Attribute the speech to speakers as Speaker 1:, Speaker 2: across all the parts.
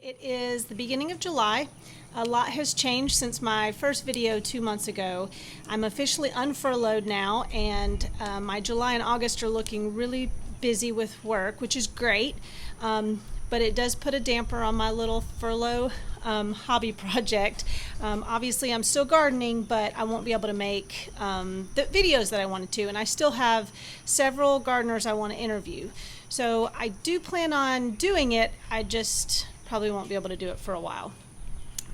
Speaker 1: It is the beginning of July. A lot has changed since my first video 2 months ago. I'm officially unfurloughed now, and my July and August are looking really busy with work, which is great, but it does put a damper on my little furlough hobby project. Obviously I'm still gardening, but I won't be able to make the videos that I wanted to, and I still have several gardeners I want to interview. So I do plan on doing it, I just probably won't be able to do it for a while.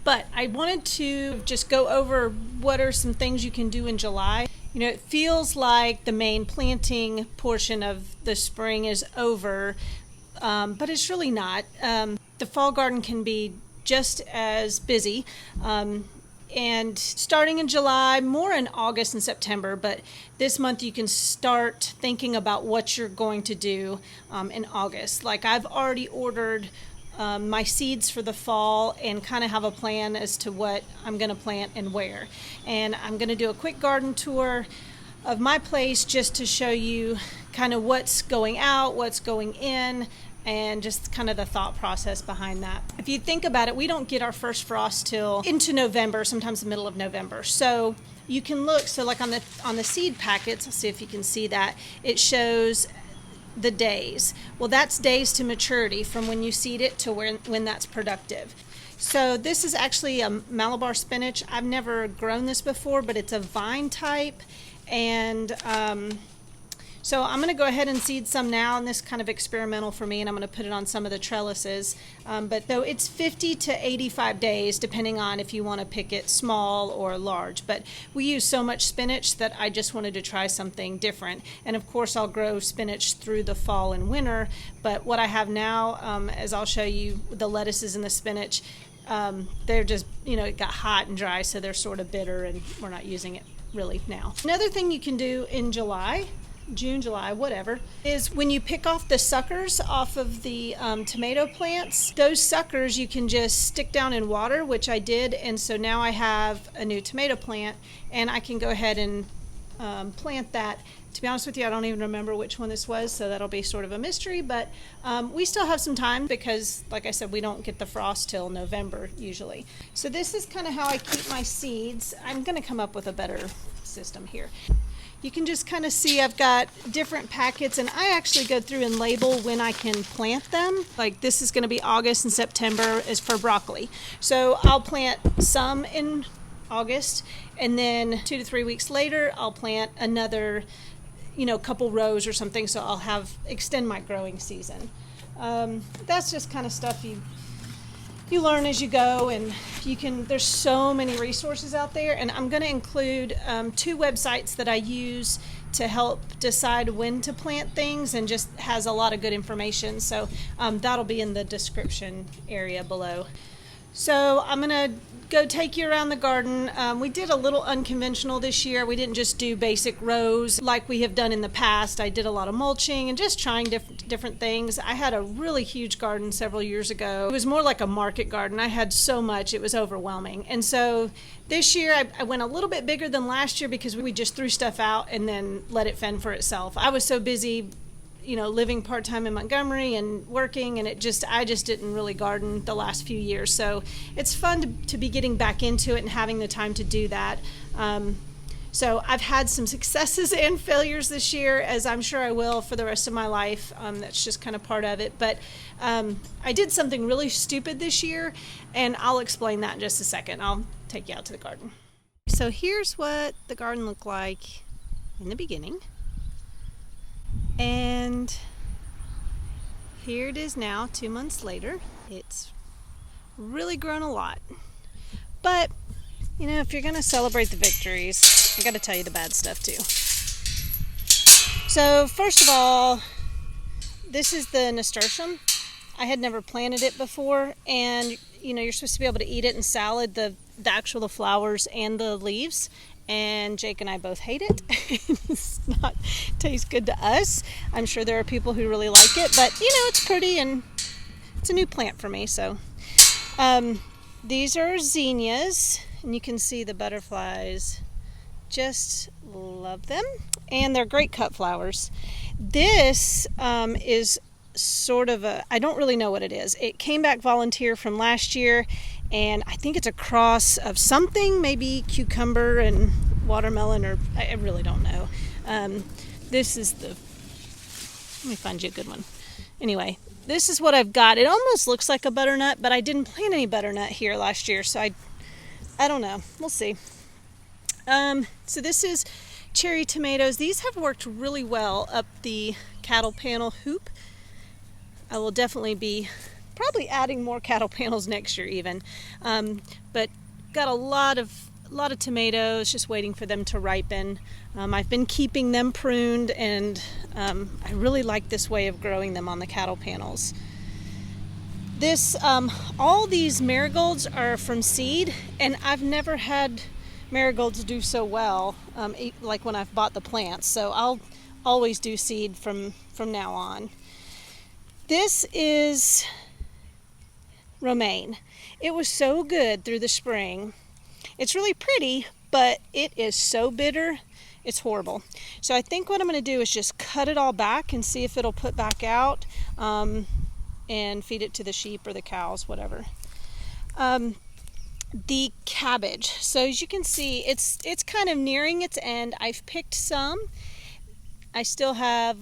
Speaker 1: But I wanted to just go over what are some things you can do in July. You know, it feels like the main planting portion of the spring is over, but it's really not. The fall garden can be just as busy. And starting in July, more in August and September, but this month you can start thinking about what you're going to do in August. Like I've already ordered my seeds for the fall and kind of have a plan as to what I'm going to plant and where. And I'm going to do a quick garden tour of my place just to show you kind of what's going out, what's going in, and just kind of the thought process behind that. If you think about it, we don't get our first frost till into November, sometimes the middle of November. So you can look, so like on the seed packets, let's see if you can see that, it shows the days. Well, that's days to maturity from when you seed it to when that's productive. So this is actually a Malabar spinach. I've never grown this before, but it's a vine type, and so I'm going to go ahead and seed some now, and this is kind of experimental for me, and I'm going to put it on some of the trellises. But though it's 50 to 85 days, depending on if you want to pick it small or large. But we use so much spinach that I just wanted to try something different. And of course I'll grow spinach through the fall and winter, but what I have now, as I'll show you, the lettuces and the spinach, they're just, you know, it got hot and dry, so they're sort of bitter, and we're not using it really now. Another thing you can do in July, June, July, whatever, is when you pick off the suckers off of the tomato plants, those suckers you can just stick down in water, which I did, and so now I have a new tomato plant, and I can go ahead and plant that. To be honest with you, I don't even remember which one this was, so that'll be sort of a mystery, but we still have some time because, like I said, we don't get the frost till November usually. So this is kind of how I keep my seeds. I'm going to come up with a better system here. You can just kind of see I've got different packets, and I actually go through and label when I can plant them. Like this is going to be August and September is for broccoli. So I'll plant some in August, and then 2 to 3 weeks later I'll plant another, you know, couple rows or something, so I'll extend my growing season. That's just kind of stuff you learn as you go, and there's so many resources out there, and I'm going to include 2 websites that I use to help decide when to plant things, and just has a lot of good information, so that'll be in the description area below. So I'm going to go take you around the garden. We did a little unconventional this year. We didn't just do basic rows like we have done in the past. I did a lot of mulching and just trying different things. I had a really huge garden several years ago. It was more like a market garden. I had so much, it was overwhelming. And so this year I went a little bit bigger than last year because we just threw stuff out and then let it fend for itself. I was so busy, you know, living part-time in Montgomery and working, and I just didn't really garden the last few years. So it's fun to be getting back into it and having the time to do that. So I've had some successes and failures this year, as I'm sure I will for the rest of my life. That's just kind of part of it. But I did something really stupid this year, and I'll explain that in just a second. I'll take you out to the garden. So here's what the garden looked like in the beginning. And here it is now, 2 months later. It's really grown a lot. But, you know, if you're going to celebrate the victories, I got to tell you the bad stuff too. So, first of all, this is the nasturtium. I had never planted it before, and, you know, you're supposed to be able to eat it in salad, the flowers and the leaves. And Jake and I both hate it. It's not tastes good to us. I'm sure there are people who really like it, but you know, it's pretty and it's a new plant for me. So these are zinnias, and you can see the butterflies. Just love them, and they're great cut flowers. This is sort of a, I don't really know what it is. It came back volunteer from last year, and I think it's a cross of something, maybe cucumber and watermelon, or I really don't know. This is the, let me find you a good one. Anyway, this is what I've got. It almost looks like a butternut, but I didn't plant any butternut here last year, so I don't know. We'll see. So this is cherry tomatoes. These have worked really well up the cattle panel hoop. I will definitely be probably adding more cattle panels next year even. But got a lot of tomatoes, just waiting for them to ripen. I've been keeping them pruned, and I really like this way of growing them on the cattle panels. This, all these marigolds are from seed, and I've never had marigolds do so well, like when I've bought the plants. So I'll always do seed from now on. This is romaine. It was so good through the spring. It's really pretty, but it is so bitter, it's horrible. So I think what I'm going to do is just cut it all back and see if it'll put back out, and feed it to the sheep or the cows, whatever. The cabbage. So as you can see, it's kind of nearing its end. I've picked some. I still have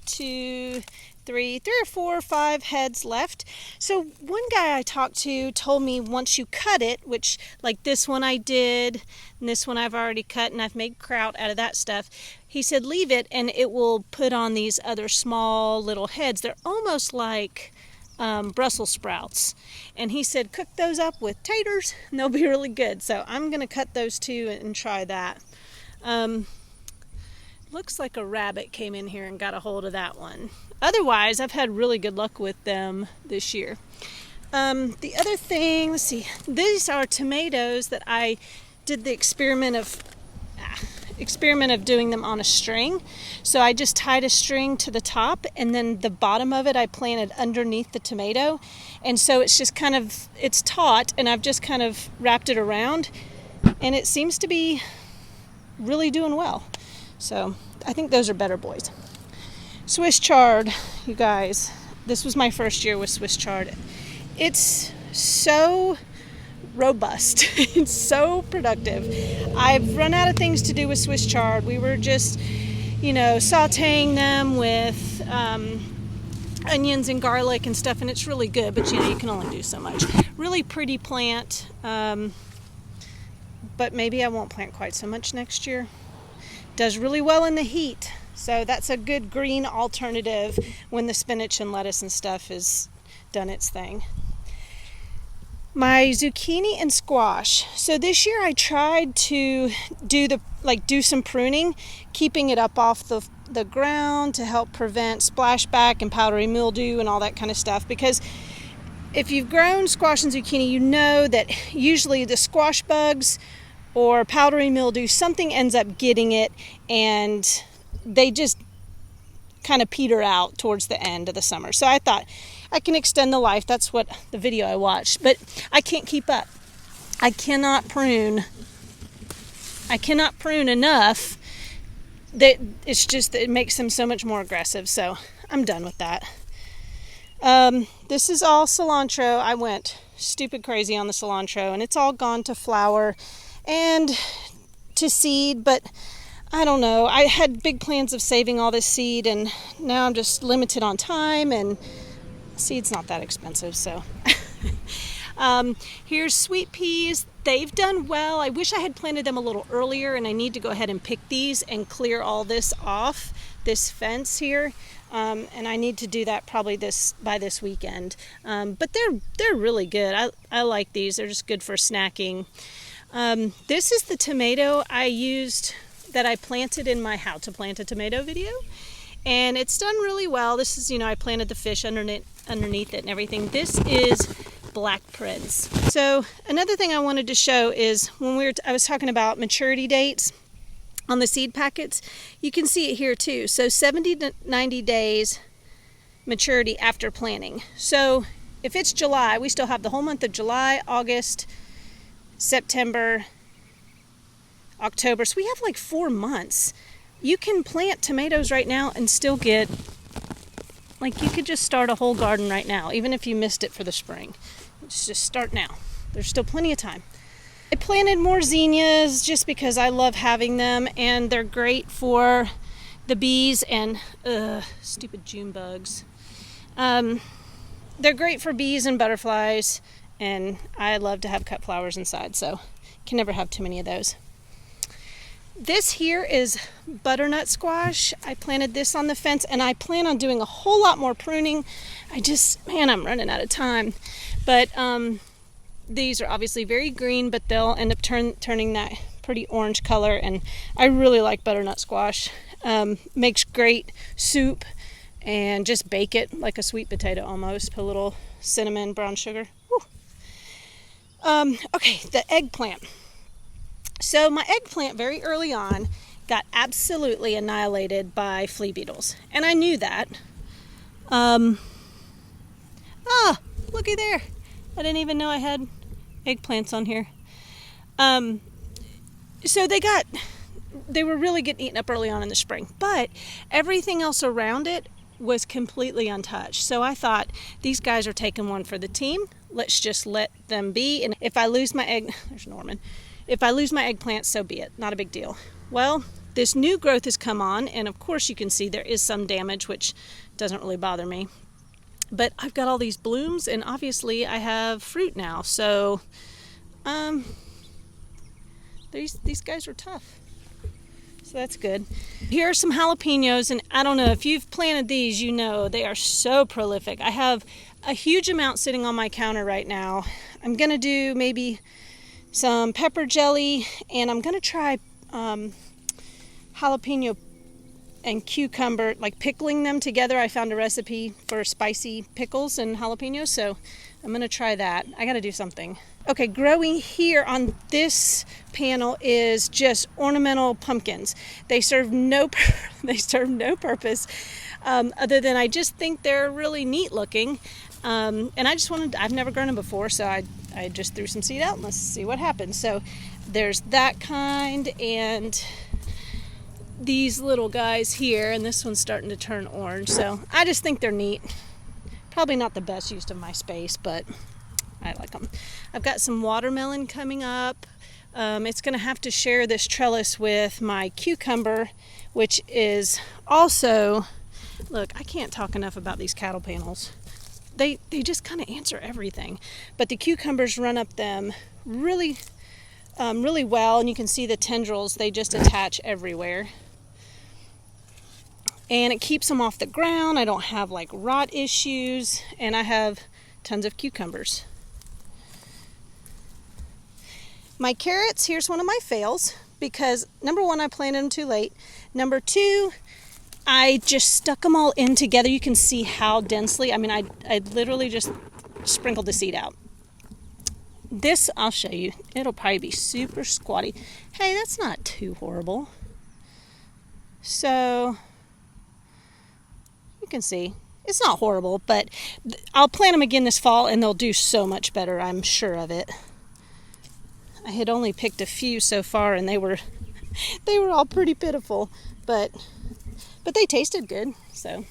Speaker 1: two, three or four or five heads left. So one guy I talked to told me once you cut it, which like this one I did, and this one I've already cut, and I've made kraut out of that stuff. He said leave it and it will put on these other small little heads. They're almost like Brussels sprouts. And he said cook those up with taters and they'll be really good. So I'm going to cut those too and try that. Looks like a rabbit came in here and got a hold of that one. Otherwise, I've had really good luck with them this year. The other thing, let's see, these are tomatoes that I did the experiment of doing them on a string. So I just tied a string to the top, and then the bottom of it I planted underneath the tomato. And so it's just kind of, it's taut, and I've just kind of wrapped it around, and it seems to be really doing well. So I think those are better boys. Swiss chard, you guys. This was my first year with Swiss chard. It's so robust. It's so productive. I've run out of things to do with Swiss chard. We were just, sauteing them with onions and garlic and stuff, and it's really good, but you can only do so much. Really pretty plant, but maybe I won't plant quite so much next year. Does really well in the heat, so that's a good green alternative when the spinach and lettuce and stuff has done its thing. My zucchini and squash. So this year I tried to do some pruning, keeping it up off the ground to help prevent splashback and powdery mildew and all that kind of stuff, because if you've grown squash and zucchini, you know that usually the squash bugs or powdery mildew, something ends up getting it, and they just kind of peter out towards the end of the summer. So I thought I can extend the life. That's what the video I watched, but I can't keep up. I cannot prune enough that it's just, it makes them so much more aggressive. So I'm done with that. This is all cilantro. I went stupid crazy on the cilantro, and it's all gone to flower and to seed, but I don't know. I had big plans of saving all this seed, and now I'm just limited on time, and seed's not that expensive, so. Here's sweet peas. They've done well. I wish I had planted them a little earlier, and I need to go ahead and pick these and clear all this off, this fence here. And I need to do that probably by this weekend. But they're really good. I like these. They're just good for snacking. This is the tomato I used that I planted in my How to Plant a Tomato video, and it's done really well. This is, I planted the fish underneath it and everything. This is Black Prince. So another thing I wanted to show is when I was talking about maturity dates on the seed packets, you can see it here too. So 70 to 90 days maturity after planting. So if it's July, we still have the whole month of July, August, September, October. So we have like 4 months. You can plant tomatoes right now and still get Like, you could just start a whole garden right now, even if you missed it for the spring. Just start now. There's still plenty of time. I planted more zinnias just because I love having them, and they're great for the bees and stupid June bugs. They're great for bees and butterflies, and I love to have cut flowers inside, so can never have too many of those. This here is butternut squash. I planted this on the fence, and I plan on doing a whole lot more pruning. I'm running out of time. But these are obviously very green, but they'll end up turning that pretty orange color, and I really like butternut squash. Makes great soup, and just bake it like a sweet potato almost. Put a little cinnamon, brown sugar. Okay, the eggplant. So my eggplant very early on got absolutely annihilated by flea beetles, and I knew that. Looky there. I didn't even know I had eggplants on here. So they were really getting eaten up early on in the spring, but everything else around it was completely untouched. So I thought, these guys are taking one for the team. Let's just let them be. And if I lose my there's Norman. If I lose my eggplant, so be it. Not a big deal. Well, this new growth has come on, and of course you can see there is some damage, which doesn't really bother me. But I've got all these blooms, and obviously I have fruit now. So these guys are tough. So that's good. Here are some jalapenos, and I don't know if you've planted these, you know they are so prolific. I have a huge amount sitting on my counter right now. I'm gonna do maybe some pepper jelly, and I'm gonna try jalapeno and cucumber, like pickling them together. I found a recipe for spicy pickles and jalapenos, so I'm gonna try that. I gotta do something. Okay, growing here on this panel is just ornamental pumpkins. They serve no purpose other than I just think they're really neat looking. And I've never grown them before, so I just threw some seed out and let's see what happens. So there's that kind, and these little guys here, and this one's starting to turn orange. So I just think they're neat. Probably not the best use of my space, but I like them. I've got some watermelon coming up. It's going to have to share this trellis with my cucumber, which is also, look, I can't talk enough about these cattle panels. They just kind of answer everything. But the cucumbers run up them really well, and you can see the tendrils, they just attach everywhere. And it keeps them off the ground. I don't have like rot issues, and I have tons of cucumbers. My carrots, here's one of my fails, because number one, I planted them too late. Number two, I just stuck them all in together. You can see how densely, I literally just sprinkled the seed out. This, I'll show you. It'll probably be super squatty. Hey, that's not too horrible. So, you can see. It's not horrible, but I'll plant them again this fall, and they'll do so much better. I'm sure of it. I had only picked a few so far, and they were all pretty pitiful, but they tasted good. So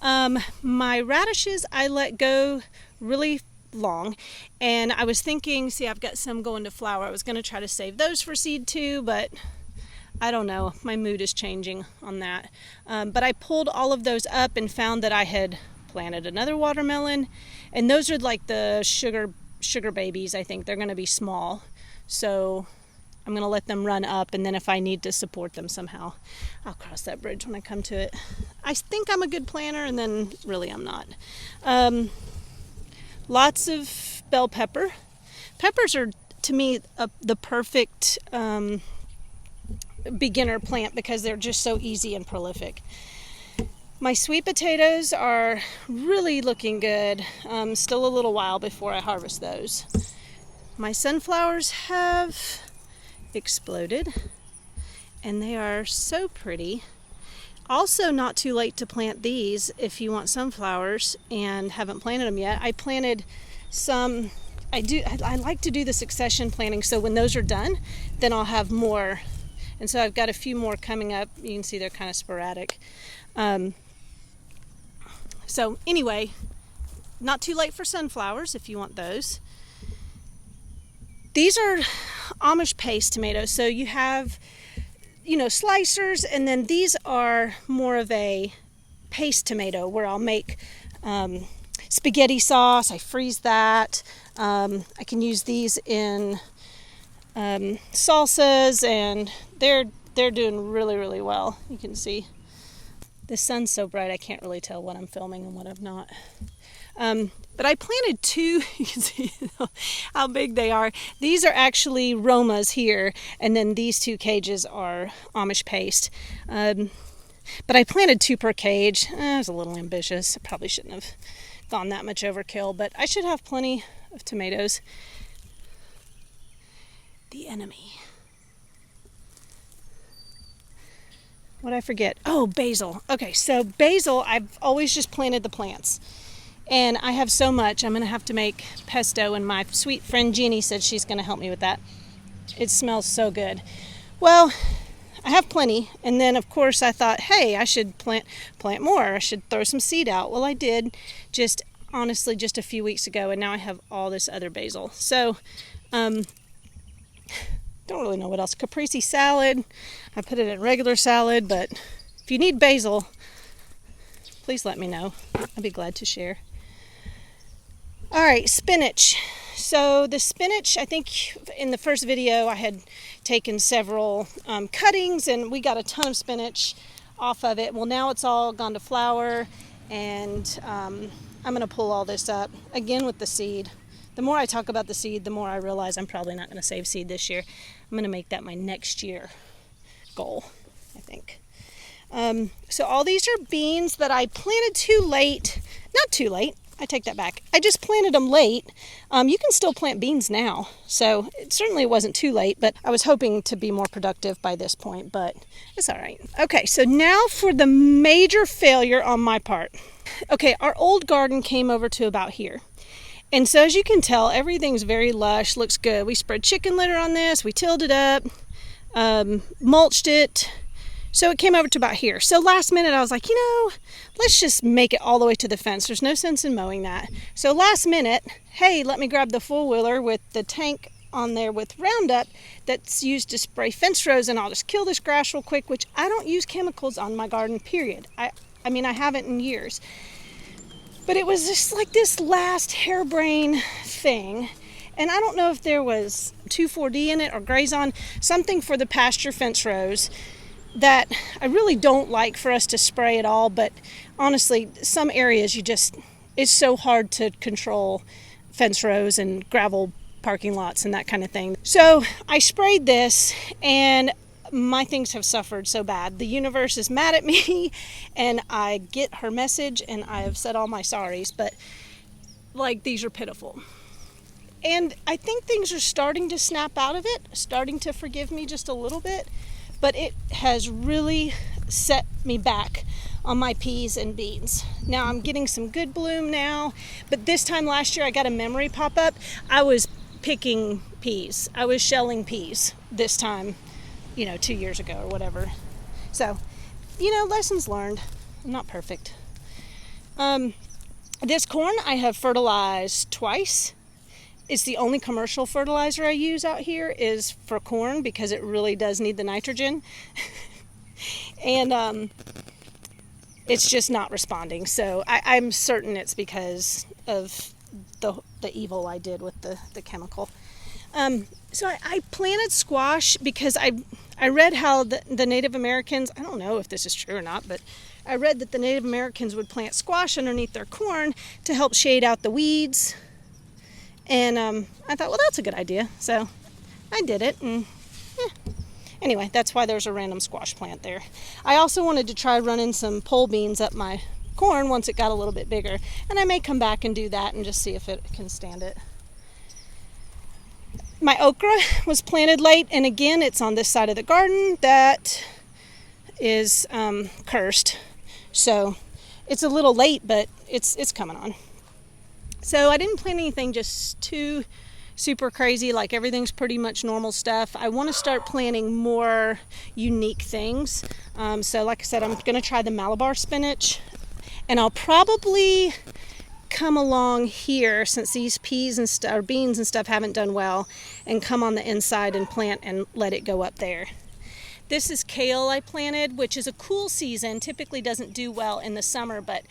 Speaker 1: my radishes I let go really long, and I was thinking, see, I've got some going to flower. I was going to try to save those for seed too, but I don't know. My mood is changing on that. But I pulled all of those up and found that I had planted another watermelon, and those are like the sugar babies. I think they're going to be small. So I'm going to let them run up, and then if I need to support them somehow, I'll cross that bridge when I come to it. I think I'm a good planter, and then really I'm not. Lots of bell pepper. Peppers are, to me, the perfect beginner plant because they're just so easy and prolific. My sweet potatoes are really looking good. Still a little while before I harvest those. My sunflowers have exploded, and they are so pretty. Also, not too late to plant these if you want sunflowers and haven't planted them yet. I planted some. I like to do the succession planting, so when those are done, then I'll have more. And so I've got a few more coming up. You can see they're kind of sporadic. So anyway, not too late for sunflowers if you want those. These are Amish paste tomatoes. So you have, you know, slicers, and then these are more of a paste tomato where I'll make spaghetti sauce. I freeze that. I can use these in salsas, and they're doing really, really well. You can see the sun's so bright I can't really tell what I'm filming and what I'm not. But I planted two. You can see how big they are. These are actually Romas here, and then these two cages are Amish paste. But I planted 2 per cage. I was a little ambitious. I probably shouldn't have gone that much overkill, but I should have plenty of tomatoes. The enemy. What did I forget? Oh, basil. Okay, so basil, I've always just planted the plants. And I have so much, I'm going to have to make pesto, and my sweet friend Jeannie said she's going to help me with that. It smells so good. Well, I have plenty, and then of course I thought, hey, I should plant more. I should throw some seed out. Well, I did, honestly just a few weeks ago, and now I have all this other basil. So, don't really know what else. Caprese salad. I put it in regular salad, but if you need basil, please let me know. I'd be glad to share. All right, spinach. So the spinach, I think in the first video I had taken several cuttings, and we got a ton of spinach off of it. Well, now it's all gone to flower, and I'm going to pull all this up again with the seed. The more I talk about the seed, the more I realize I'm probably not going to save seed this year. I'm going to make that my next year goal, I think. So all these are beans that I planted too late. Not too late. I take that back. I just planted them late. You can still plant beans now, so it certainly wasn't too late, but I was hoping to be more productive by this point, but it's all right. Okay, so now for the major failure on my part. Okay, our old garden came over to about here. And so as you can tell, everything's very lush, looks good. We spread chicken litter on this, we tilled it up, mulched it. So it came over to about here. So last minute I was like, let's just make it all the way to the fence. There's no sense in mowing that. So last minute, hey, let me grab the 4-wheeler with the tank on there with Roundup that's used to spray fence rows, and I'll just kill this grass real quick, which I don't use chemicals on my garden, period. I mean, I haven't in years. But it was just like this last harebrained thing. And I don't know if there was 2,4-D in it or Grazon, something for the pasture fence rows that I really don't like for us to spray at all, but honestly, some areas it's so hard to control fence rows and gravel parking lots and that kind of thing. So I sprayed this, and my things have suffered so bad. The universe is mad at me, and I get her message, and I have said all my sorries, but like, these are pitiful. And I think things are starting to snap out of it, starting to forgive me just a little bit. But it has really set me back on my peas and beans. Now I'm getting some good bloom now, but this time last year I got a memory pop up. I was picking peas. I was shelling peas this time, 2 years ago or whatever. So, lessons learned. I'm not perfect. This corn I have fertilized twice. It's the only commercial fertilizer I use out here is for corn, because it really does need the nitrogen. And it's just not responding. So I'm certain it's because of the evil I did with the chemical. So I planted squash because I read how the Native Americans, I don't know if this is true or not, but I read that the Native Americans would plant squash underneath their corn to help shade out the weeds. And I thought, well, that's a good idea. So I did it. And anyway, that's why there's a random squash plant there. I also wanted to try running some pole beans up my corn once it got a little bit bigger. And I may come back and do that and just see if it can stand it. My okra was planted late. And again, it's on this side of the garden that is cursed. So it's a little late, but it's coming on. So I didn't plant anything just too super crazy, like everything's pretty much normal stuff. I want to start planting more unique things. So like I said, I'm going to try the Malabar spinach. And I'll probably come along here, since these peas and or beans and stuff haven't done well, and come on the inside and plant and let it go up there. This is kale I planted, which is a cool season, typically doesn't do well in the summer, but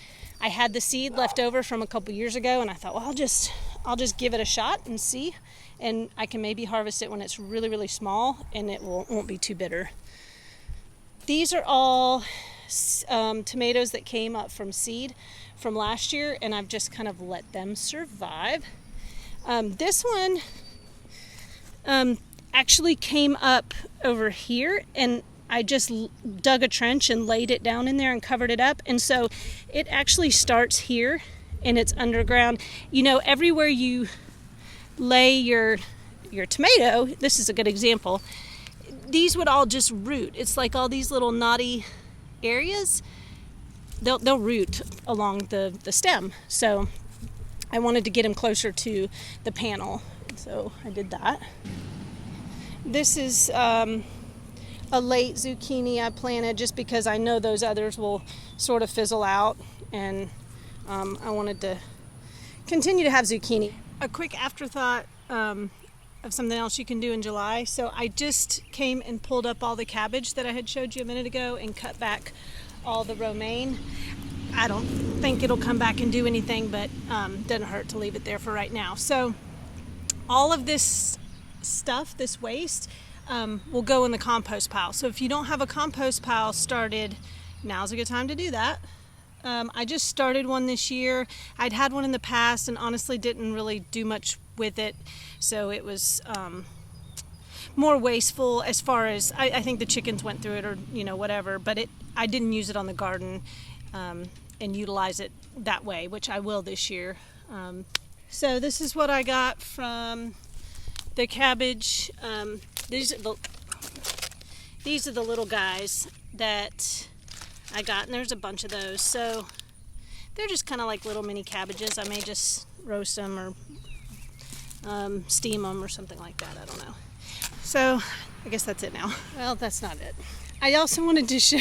Speaker 1: I had the seed left over from a couple years ago, and I thought, well, I'll just give it a shot and see, and I can maybe harvest it when it's really, really small, and it won't be too bitter. These are all tomatoes that came up from seed from last year, and I've just kind of let them survive. This one actually came up over here, and I just dug a trench and laid it down in there and covered it up, and so it actually starts here and it's underground. You know, everywhere you lay your tomato, this is a good example, these would all just root. It's like all these little knotty areas, they'll root along the stem. So I wanted to get them closer to the panel, so I did that. This is a late zucchini I planted just because I know those others will sort of fizzle out, and I wanted to continue to have zucchini. A quick afterthought of something else you can do in July. So I just came and pulled up all the cabbage that I had showed you a minute ago and cut back all the romaine. I don't think it'll come back and do anything, but doesn't hurt to leave it there for right now. So all of this stuff, this waste, will go in the compost pile. So if you don't have a compost pile started, now's a good time to do that. I just started one this year. I'd had one in the past and honestly didn't really do much with it, so it was more wasteful as far as I think the chickens went through it, or whatever, but I didn't use it on the garden and utilize it that way, which I will this year. So this is what I got from the cabbage. These are the little guys that I got, and there's a bunch of those. So they're just kind of like little mini cabbages. I may just roast them or steam them or something like that. I don't know. So I guess that's it now. Well, that's not it. I also wanted to show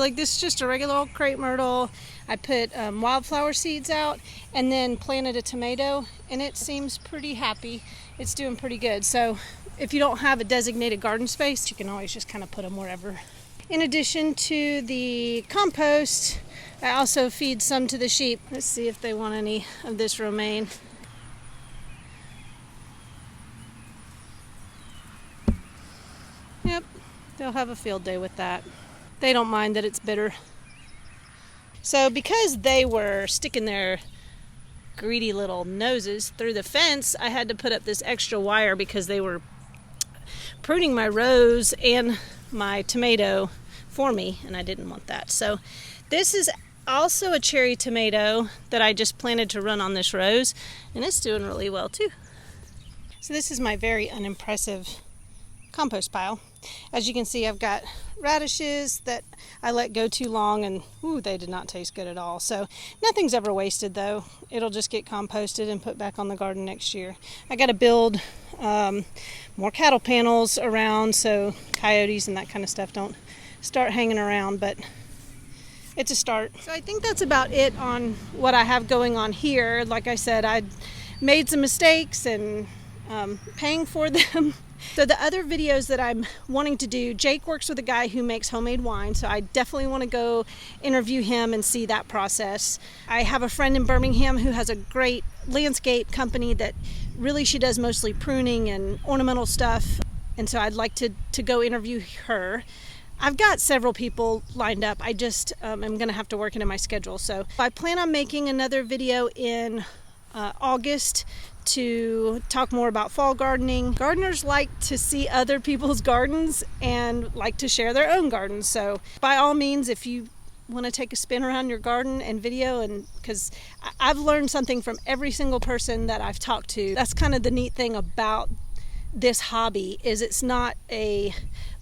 Speaker 1: like this is just a regular old crepe myrtle. I put wildflower seeds out and then planted a tomato, and it seems pretty happy. It's doing pretty good. So if you don't have a designated garden space, you can always just kind of put them wherever. In addition to the compost, I also feed some to the sheep. Let's see if they want any of this romaine. Yep, they'll have a field day with that. They don't mind that it's bitter. So because they were sticking their greedy little noses through the fence, I had to put up this extra wire because they were pruning my rose and my tomato for me, and I didn't want that. So this is also a cherry tomato that I just planted to run on this rose, and it's doing really well too. So this is my very unimpressive compost pile. As you can see, I've got radishes that I let go too long, and they did not taste good at all. So nothing's ever wasted though. It'll just get composted and put back on the garden next year. I got to build more cattle panels around so coyotes and that kind of stuff don't start hanging around, but it's a start. So I think that's about it on what I have going on here. Like I said, I made some mistakes and paying for them. So the other videos that I'm wanting to do, Jake works with a guy who makes homemade wine, so I definitely want to go interview him and see that process. I have a friend in Birmingham who has a great landscape company that really she does mostly pruning and ornamental stuff, and so I'd like to go interview her. I've got several people lined up. I just am going to have to work into my schedule. So I plan on making another video in August to talk more about fall gardening. Gardeners like to see other people's gardens and like to share their own gardens. So by all means, if you want to take a spin around your garden and video, and because I've learned something from every single person that I've talked to. That's kind of the neat thing about this hobby, is it's not a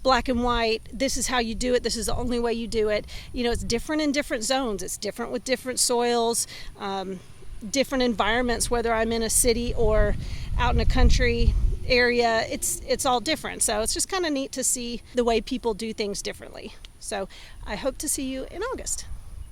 Speaker 1: black and white, this is how you do it, this is the only way you do it. It's different in different zones. It's different with different soils, different environments, whether I'm in a city or out in a country area. It's all different. So it's just kind of neat to see the way people do things differently. So I hope to see you in August.